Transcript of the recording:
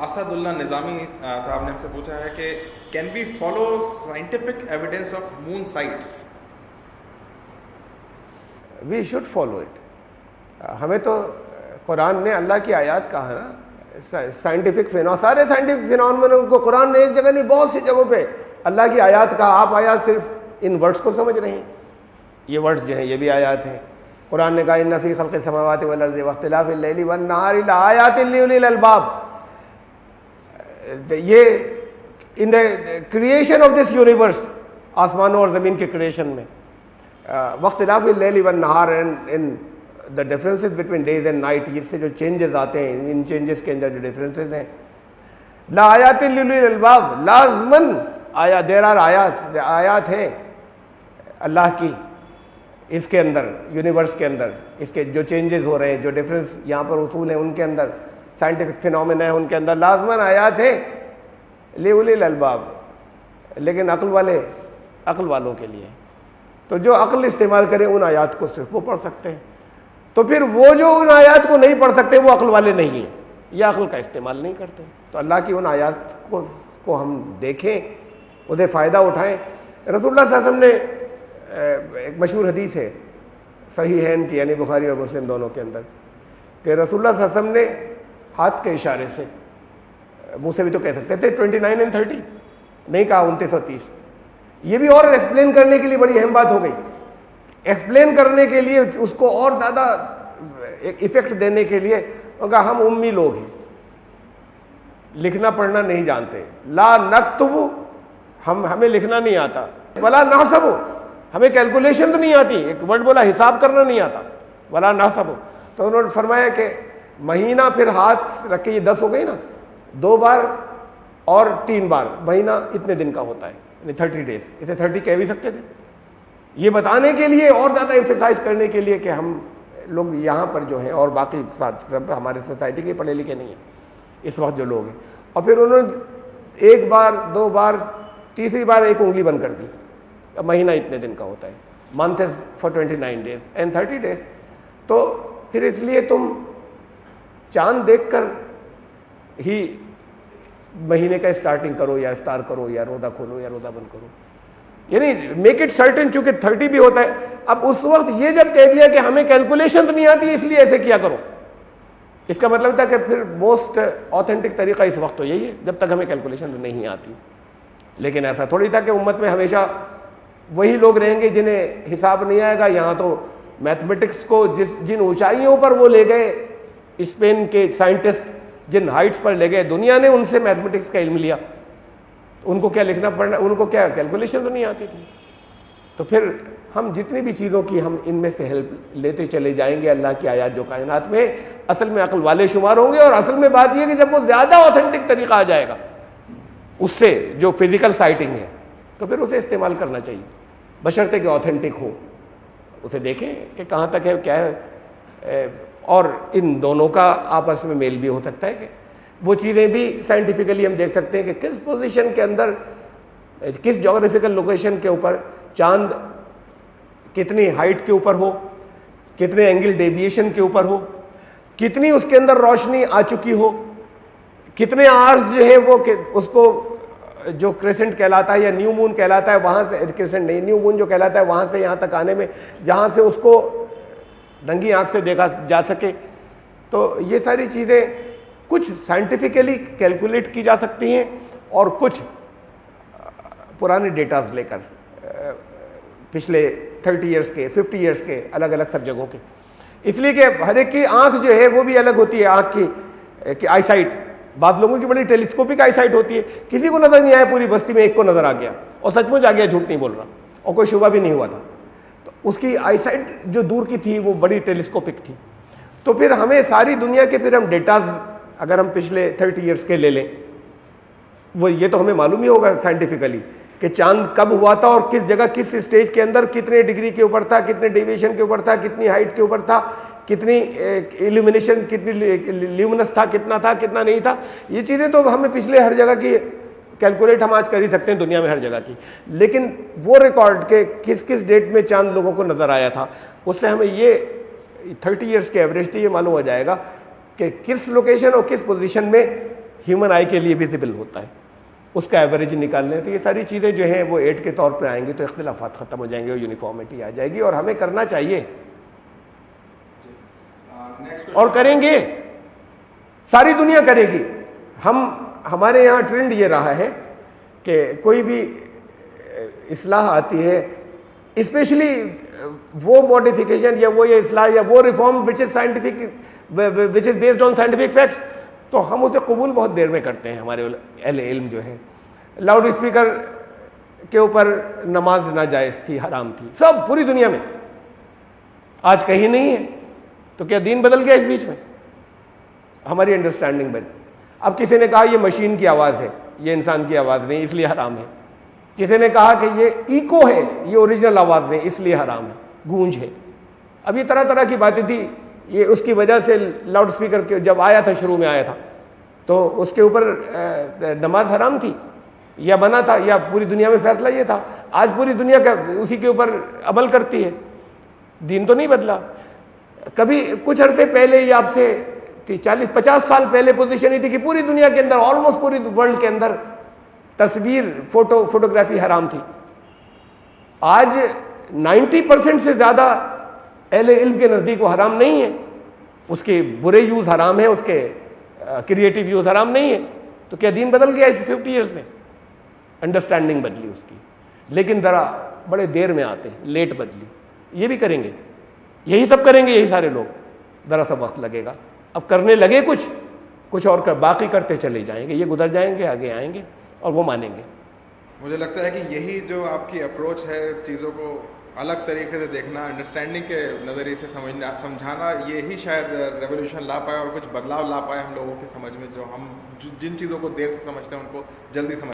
اسد اللہ نظامی صاحب نے ہم سے پوچھا ہے کہ can we follow scientific evidence of moon sights? We should follow it. ہمیں تو قرآن نے اللہ کی آیات کہا نا, سائنٹیفک سارے سائنٹیفک فینومینوں کو قرآن نے ایک جگہ نہیں بہت سی جگہوں پہ اللہ کی آیات کہا. آپ آیات صرف ان ورڈز کو سمجھ رہے ہیں, یہ ورڈز جو ہیں یہ بھی آیات ہیں. قرآن نے کہا ان فی خلق السماوات والارض واختلاف اللیل والنہار لآیات لأولی الالباب. یہ in the creation of this universe, آسمانوں اور زمین کے کریشن میں, واختلاف اللیل والنہار in the differences between days and night, اس سے جو چینجز آتے ہیں ان چینجز کے اندر جو ڈفرینسز ہیں. لآیات لأولی الالباب, لازماً دیر آر آیات ہیں اللہ کی اس کے اندر, یونیورس کے اندر, اس کے جو چینجز ہو رہے ہیں, جو ڈفرینس یہاں پر اصول ہیں ان کے اندر, سائنٹیفک فینومینا ہیں ان کے اندر, لازماً آیات ہیں لأولی الالباب. لیکن عقل والوں کے لیے, تو جو عقل استعمال کریں ان آیات کو صرف وہ پڑھ سکتے ہیں. تو پھر وہ جو ان آیات کو نہیں پڑھ سکتے وہ عقل والے نہیں ہیں, یہ عقل کا استعمال نہیں کرتے. تو اللہ کی ان آیات کو ہم دیکھیں, اسے فائدہ اٹھائیں. رسول اللہ صلی اللہ علیہ وسلم نے ایک مشہور حدیث ہے صحیحین کی, یعنی بخاری اور مسلم دونوں کے اندر, کہ رسول اللہ صلی اللہ علیہ وسلم نے ہاتھ کے اشارے سے, منہ سے بھی تو کہہ سکتے تھے 29 and 30, نہیں کہا 29 اور 30. یہ بھی اور ایکسپلین کرنے کے لیے بڑی اہم بات ہو گئی. ایکسپلین کرنے کے لیے اس کو اور زیادہ ایک ایفیکٹ دینے کے لیے کہا ہم امی لوگ ہیں, لکھنا پڑھنا نہیں جانتے. لا نکتب, ہمیں لکھنا نہیں آتا. ولا نحسب, ہمیں کیلکولیشن تو نہیں آتی, ایک ورڈ بولا حساب کرنا نہیں آتا. ولا نحسب, تو انہوں نے فرمایا کہ مہینہ پھر ہاتھ رکھ کے, یہ 10 ہو گئی نا, 2 بار اور 3 بار, مہینہ اتنے دن کا ہوتا ہے, یعنی 30 days. اسے 30 کہہ بھی سکتے تھے. یہ بتانے کے لیے اور زیادہ ایمفیسائز کرنے کے لیے کہ ہم لوگ یہاں پر جو ہیں اور باقی سب ہمارے سوسائٹی کے پڑھے لکھے نہیں ہیں اس وقت جو لوگ ہیں. اور پھر انہوں نے 1 بار 2 بار, تیسری بار ایک انگلی بند کر دی. مہینہ اتنے دن کا ہوتا ہے, month is for 29 days and 30 days. تو پھر اس لیے تم چاند دیکھ کر ہی مہینے کا اسٹارٹنگ کرو, یا افطار کرو, یا روزہ کھولو, یا روزہ بند کرو, یعنی میک اٹ سرٹن. چونکہ 30 بھی ہوتا ہے. اب اس وقت یہ جب کہہ دیا کہ ہمیں کیلکولیشن تو نہیں آتی اس لیے ایسے کیا کرو, اس کا مطلب تھا کہ پھر موسٹ آتھینٹک طریقہ اس وقت تو یہی ہے جب تک ہمیں کیلکولیشن نہیں آتی. لیکن ایسا تھوڑی تھا کہ امت میں ہمیشہ وہی لوگ رہیں گے جنہیں حساب نہیں آئے گا. یہاں تو میتھمیٹکس کو جن اونچائیوں پر وہ لے گئے, اسپین کے سائنٹسٹ جن ہائٹس پر لے گئے, دنیا نے ان سے میتھمیٹکس کا علم لیا. ان کو کیا لکھنا پڑھنا, ان کو کیا کیلکولیشن تو نہیں آتی تھی. تو پھر ہم جتنی بھی چیزوں کی ہم ان میں سے ہیلپ لیتے چلے جائیں گے, اللہ کی آیات جو کائنات میں, اصل میں عقل والے شمار ہوں گے. اور اصل میں بات یہ کہ جب وہ زیادہ آتھینٹک طریقہ آ جائے گا اس سے جو فزیکل سائٹنگ ہے, تو پھر اسے استعمال کرنا چاہیے, بشرطے کہ آتھینٹک ہو. اسے دیکھیں کہ کہاں تک ہے, کیا ہے. اور ان دونوں کا آپس میں میل بھی ہو سکتا ہے کہ وہ چیزیں بھی سائنٹیفکلی ہم دیکھ سکتے ہیں کہ کس پوزیشن کے اندر, کس جغرافیکل لوکیشن کے اوپر چاند کتنی ہائٹ کے اوپر ہو, کتنے اینگل ڈیویشن کے اوپر ہو, کتنی اس کے اندر روشنی آ چکی ہو, کتنے آرز جو ہے وہ اس کو جو کریسنٹ کہلاتا ہے یا نیو مون کہلاتا ہے, وہاں سے کریسنٹ نہیں, نیو مون جو کہلاتا ہے وہاں سے یہاں تک آنے میں, جہاں سے اس کو ننگی آنکھ سے دیکھا جا سکے. تو یہ ساری چیزیں کچھ سائنٹیفکلی کیلکولیٹ کی جا سکتی ہیں اور کچھ پرانے ڈیٹاز لے کر, پچھلے 30 ایئرس کے, 50 ایئرس کے, الگ الگ سب جگہوں کے. اس لیے کہ ہر ایک کی آنکھ جو ہے وہ بھی الگ ہوتی ہے, آنکھ کی آئی سائٹ. بعض لوگوں کی بڑی ٹیلیسکوپک آئی سائٹ ہوتی ہے, کسی کو نظر نہیں آیا پوری بستی میں, ایک کو نظر آ گیا اور سچ مچ آ گیا, جھوٹ نہیں بول رہا, اور کوئی شبہ بھی نہیں ہوا تھا. تو اس کی آئی سائٹ جو دور کی تھی وہ بڑی ٹیلیسکوپک تھی. تو پھر ہمیں ساری دنیا کے پھر ہم ڈیٹاز اگر ہم پچھلے 30 ایئرس کے لے لیں, وہ یہ تو ہمیں معلوم ہی ہوگا سائنٹیفکلی کہ چاند کب ہوا تھا اور کس جگہ, کس اسٹیج کے اندر, کتنے ڈگری کے اوپر تھا, کتنے ڈیویشن کے اوپر تھا, کتنی ہائٹ کے اوپر تھا, کتنی ایلومینیشن, کتنی لیومنس تھا, کتنا تھا, کتنا نہیں تھا. یہ چیزیں تو ہمیں پچھلے ہر جگہ کی کیلکولیٹ ہم آج کر ہی سکتے ہیں دنیا میں ہر جگہ کی. لیکن وہ ریکارڈ کے کس کس ڈیٹ میں چاند لوگوں کو نظر آیا تھا, اس سے ہمیں یہ 30 ایئرس کے ایوریج سے یہ معلوم ہو جائے گا کہ کس لوکیشن اور کس پوزیشن میں ہیومن آئی کے لیے ویزیبل ہوتا ہے، اس کا ایوریج نکالنے. تو یہ ساری چیزیں جو ہیں وہ ایڈ کے طور پہ آئیں گی تو اختلافات ختم ہو جائیں گے اور یونیفارمٹی آ جائے گی، اور ہمیں کرنا چاہیے اور کریں گے، ساری دنیا کرے گی. ہمارے یہاں ٹرینڈ یہ رہا ہے کہ کوئی بھی اصلاح آتی ہے، اسپیشلی وہ ماڈیفیکیشن یا وہ یہ اصلاح یا وہ reform which is scientific which is based on scientific facts, تو ہم اسے قبول بہت دیر میں کرتے ہیں. ہمارے اہل علم جو ہے، لاؤڈ اسپیکر کے اوپر نماز ناجائز تھی، حرام تھی، سب پوری دنیا میں. آج کہیں نہیں ہے، تو کیا دین بدل گیا اس بیچ میں؟ ہماری انڈرسٹینڈنگ بن. اب کسی نے کہا یہ مشین کی آواز ہے، یہ انسان کی آواز نہیں، اس لیے حرام ہے. کسی نے کہا کہ یہ ایکو ہے، یہ اوریجنل آواز نہیں، اس لیے حرام ہے، گونج ہے. اب یہ طرح طرح کی باتیں تھی. یہ اس کی وجہ سے لاؤڈ اسپیکر کے جب آیا تھا، شروع میں آیا تھا، تو اس کے اوپر نماز حرام تھی یا منع تھا، یا پوری دنیا میں فیصلہ یہ تھا. آج پوری دنیا کا اسی کے اوپر عمل کرتی ہے، دین تو نہیں بدلا. کبھی کچھ عرصے پہلے یہ آپ سے 40-50 سال پہلے پوزیشن یہ تھی کہ پوری دنیا کے اندر، آلموسٹ پوری ورلڈ کے اندر تصویر فوٹوگرافی حرام تھی. آج 90% سے زیادہ اہل علم کے نزدیک وہ حرام نہیں ہے. اس کے برے یوز حرام ہے، اس کے کریٹیو یوز حرام نہیں ہے. تو کیا دین بدل گیا اس 50 ایئرس میں؟ انڈرسٹینڈنگ بدلی اس کی، لیکن ذرا بڑے دیر میں آتے ہیں، لیٹ بدلی. یہ بھی کریں گے، یہی سب کریں گے، یہی سارے لوگ. ذرا سا وقت لگے گا. اب کرنے لگے کچھ اور باقی کرتے چلے جائیں گے. یہ گزر جائیں گے، آگے آئیں گے اور وہ مانیں گے. مجھے لگتا ہے کہ یہی جو آپ کی اپروچ ہے، چیزوں کو الگ طریقے سے دیکھنا، انڈرسٹینڈنگ کے نظریے سے سمجھانا، یہی شاید ریولیوشن لا پائے اور کچھ بدلاؤ لا پائے ہم لوگوں کی سمجھ میں. جو ہم جن چیزوں کو دیر سے سمجھتے ہیں ان کو جلدی سمجھ